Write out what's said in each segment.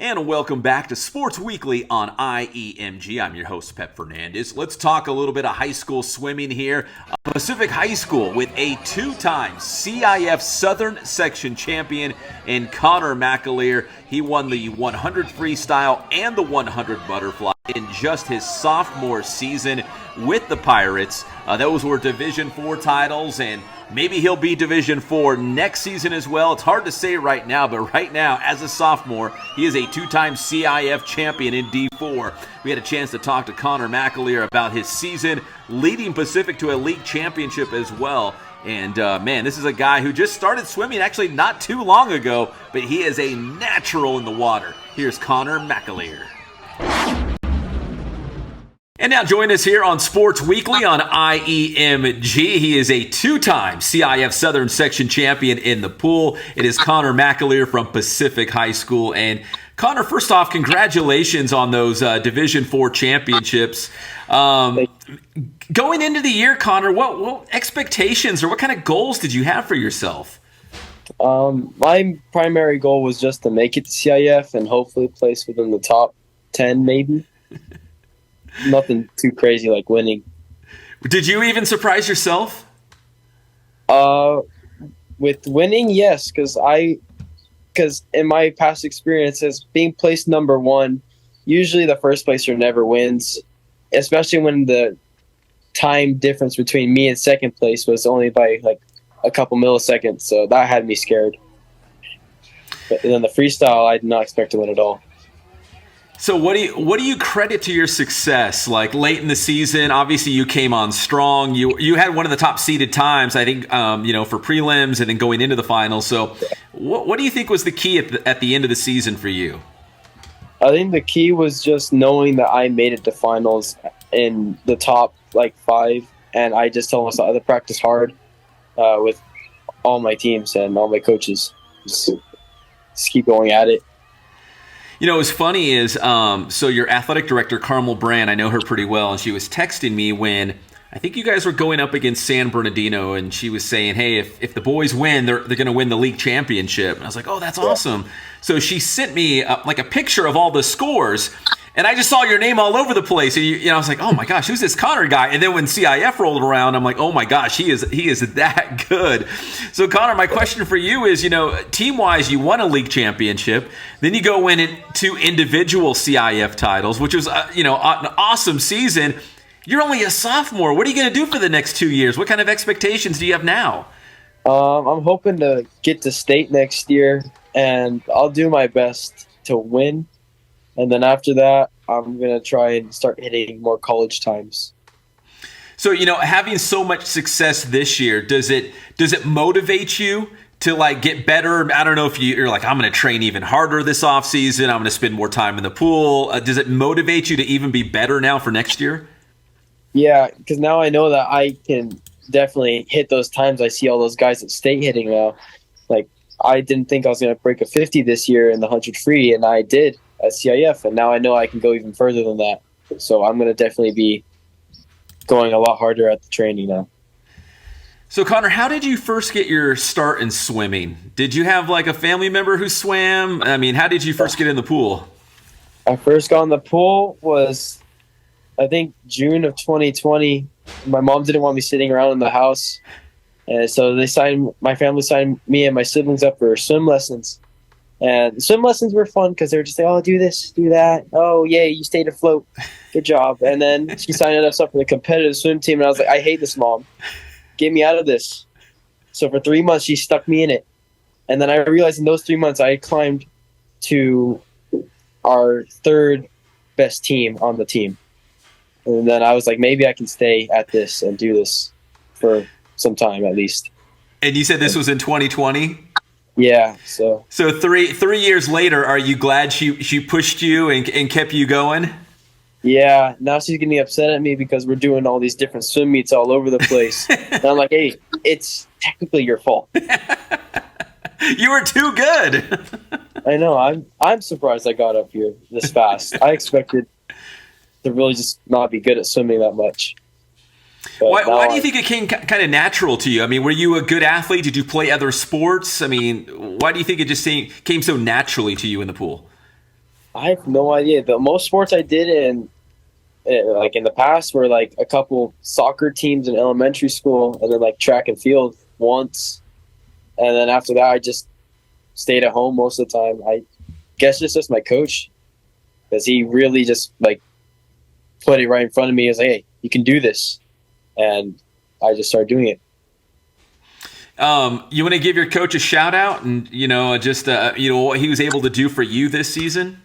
And welcome back to Sports Weekly on IEMG. I'm your host, Pep Fernandez. Let's talk a little bit of high school swimming here. Pacific High School with a two-time CIF Southern Section champion in Connor McAleer. He won the 100 freestyle and the 100 butterfly in just his sophomore season with the Pirates. Those were Division IV titles, and maybe he'll be Division IV next season as well. It's hard to say right now, but right now, as a sophomore, he is a two-time CIF champion in D4. We had a chance to talk to Connor McAleer about his season, leading Pacific to a league championship as well. And, man, this is a guy who just started swimming actually not too long ago, but he is a natural in the water. Here's Connor McAleer. And now join us here on Sports Weekly on IEMG. He is a two-time CIF Southern Section champion in the pool. It is Connor McAleer from Pacific High School. And Connor, first off, congratulations on those Division IV championships. Going into the year, Connor, what expectations or what kind of goals did you have for yourself? My primary goal was just to make it to CIF and hopefully place within the top 10 maybe. Nothing too crazy like winning. Did you even surprise yourself? With winning, yes, because in my past experiences, being placed number one, usually the first placer never wins, especially when the time difference between me and second place was only by like a couple milliseconds. So that had me scared. But then the freestyle, I did not expect to win at all. So what do you credit to your success? Like late in the season, obviously you came on strong. You had one of the top seeded times, I think, for prelims and then going into the finals. So what do you think was the key at the end of the season for you? I think the key was just knowing that I made it to finals in the top like 5, and I just told myself to practice hard with all my teams and all my coaches. Just keep going at it. You know, what's funny is, so your athletic director, Carmel Brand, I know her pretty well, and she was texting me when I think you guys were going up against San Bernardino, and she was saying, hey, if the boys win, they're going to win the league championship. And I was like, oh, that's awesome. So she sent me like a picture of all the scores, and I just saw your name all over the place. And I was like, oh my gosh, who's this Connor guy? And then when CIF rolled around, I'm like, oh my gosh, he is that good. So Connor, my question for you is, team-wise, you won a league championship. Then you go win two individual CIF titles, which was, an awesome season. You're only a sophomore. What are you going to do for the next 2 years? What kind of expectations do you have now? I'm hoping to get to state next year, and I'll do my best to win. And then after that, I'm going to try and start hitting more college times. So, having so much success this year, does it motivate you to like get better? I don't know if you're like, I'm going to train even harder this offseason. I'm going to spend more time in the pool. Does it motivate you to even be better now for next year? Yeah, because now I know that I can definitely hit those times. I see all those guys at state hitting now. Like, I didn't think I was going to break a 50 this year in the 100 free, and I did at CIF, and now I know I can go even further than that. So I'm going to definitely be going a lot harder at the training now. So Connor, how did you first get your start in swimming? Did you have like a family member who swam? I mean, how did you first get in the pool? I first got in the pool was, I think, June of 2020. My mom didn't want me sitting around in the house, and so my family signed me and my siblings up for swim lessons. And swim lessons were fun because they were just like, oh, do this, do that. Oh, yay, you stayed afloat. Good job. And then she signed us up for the competitive swim team, and I was like, I hate this, Mom. Get me out of this. So for 3 months, she stuck me in it. And then I realized in those 3 months, I climbed to our third best team on the team. And then I was like, maybe I can stay at this and do this for some time at least. And you said this was in 2020? Yeah. So 3 years later, are you glad she pushed you and kept you going? Yeah. Now she's getting upset at me because we're doing all these different swim meets all over the place. And I'm like, hey, it's technically your fault. You were too good. I know. I'm surprised I got up here this fast. I expected to really just not be good at swimming that much. Why do you think it came kind of natural to you? I mean, were you a good athlete? Did you play other sports? I mean, why do you think it just came so naturally to you in the pool? I have no idea. The most sports I did like in the past were like a couple soccer teams in elementary school, and then like track and field once, and then after that I just stayed at home most of the time. I guess it's just my coach, because he really just like put it right in front of me. He was like, "Hey, you can do this," and I just started doing it. You want to give your coach a shout out, and just what he was able to do for you this season?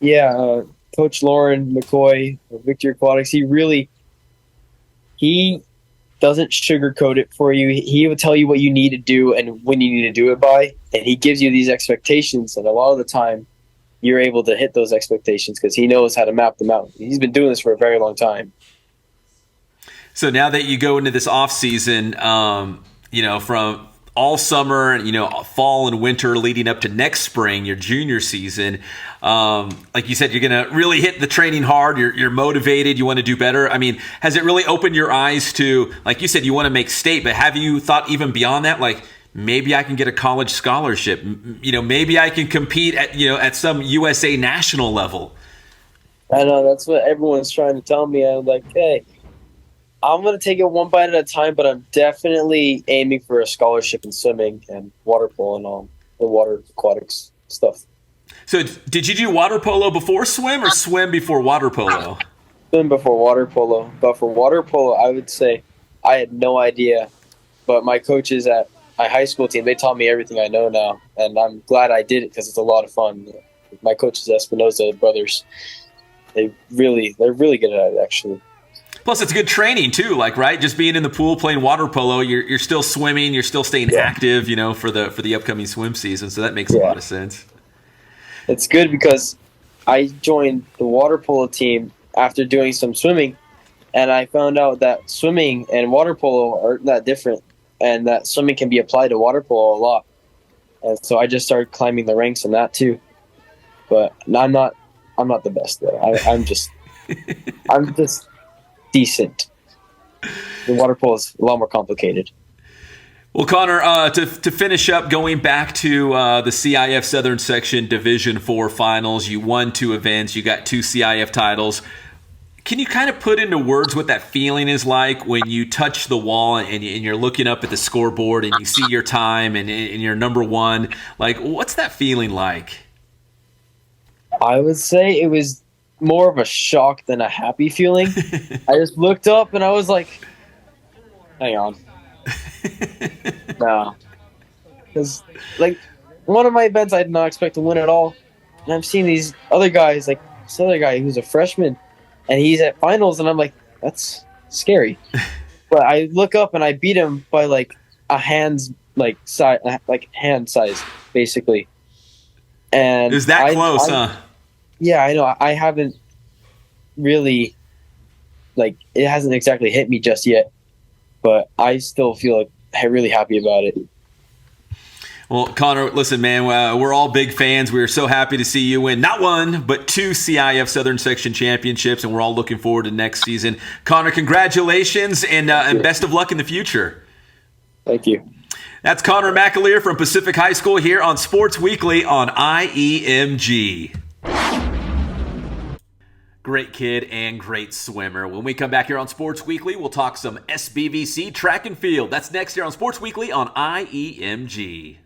Yeah, Coach Lauren McCoy of Victory Aquatics. He doesn't sugarcoat it for you. He will tell you what you need to do and when you need to do it by, and he gives you these expectations. And a lot of the time, you're able to hit those expectations because he knows how to map them out. He's been doing this for a very long time. So now that you go into this off season, from all summer and fall and winter leading up to next spring, your junior season, like you said, you're going to really hit the training hard. You're motivated. You want to do better. I mean, has it really opened your eyes to, like you said, you want to make state, but have you thought even beyond that? Like, maybe I can get a college scholarship. Maybe I can compete at some USA national level. I know that's what everyone's trying to tell me. I'm like, hey, I'm going to take it one bite at a time, but I'm definitely aiming for a scholarship in swimming and water polo and all the water aquatics stuff. So did you do water polo before swim or swim before water polo? Swim before water polo. But for water polo, I would say I had no idea. But my coaches at my high school team, they taught me everything I know now. And I'm glad I did it because it's a lot of fun. My coaches, Espinoza brothers, they're really good at it, actually. Plus, it's good training too. Like, right, just being in the pool playing water polo, you're still swimming, you're still staying active, for the upcoming swim season. So that makes a lot of sense. It's good because I joined the water polo team after doing some swimming, and I found out that swimming and water polo aren't that different, and that swimming can be applied to water polo a lot. And so I just started climbing the ranks in that too. But I'm not the best though. I'm just decent. The water polo is a lot more complicated. Well, Connor, to finish up, going back to the CIF Southern Section Division IV Finals, you won 2 events, you got 2 CIF titles. Can you kind of put into words what that feeling is like when you touch the wall and you're looking up at the scoreboard and you see your time and you're number 1? Like, what's that feeling like? I would say it was more of a shock than a happy feeling. I just looked up and I was like, hang on. No. Because, like, one of my events I did not expect to win at all. And I've seen these other guys, like this other guy who's a freshman, and he's at finals, and I'm like, that's scary. But I look up and I beat him by, like, a hand's, like, size, hand size, basically. And is that close, huh? Yeah, I know. I haven't really, like, it hasn't exactly hit me just yet, but I still feel like I'm really happy about it. Well, Connor, listen, man, we're all big fans. We're so happy to see you win not 1, but 2 CIF Southern Section championships, and we're all looking forward to next season. Connor, congratulations, and best of luck in the future. Thank you. That's Connor McAleer from Pacific High School here on Sports Weekly on IEMG. Great kid and great swimmer. When we come back here on Sports Weekly, we'll talk some SBVC track and field. That's next here on Sports Weekly on IEMG.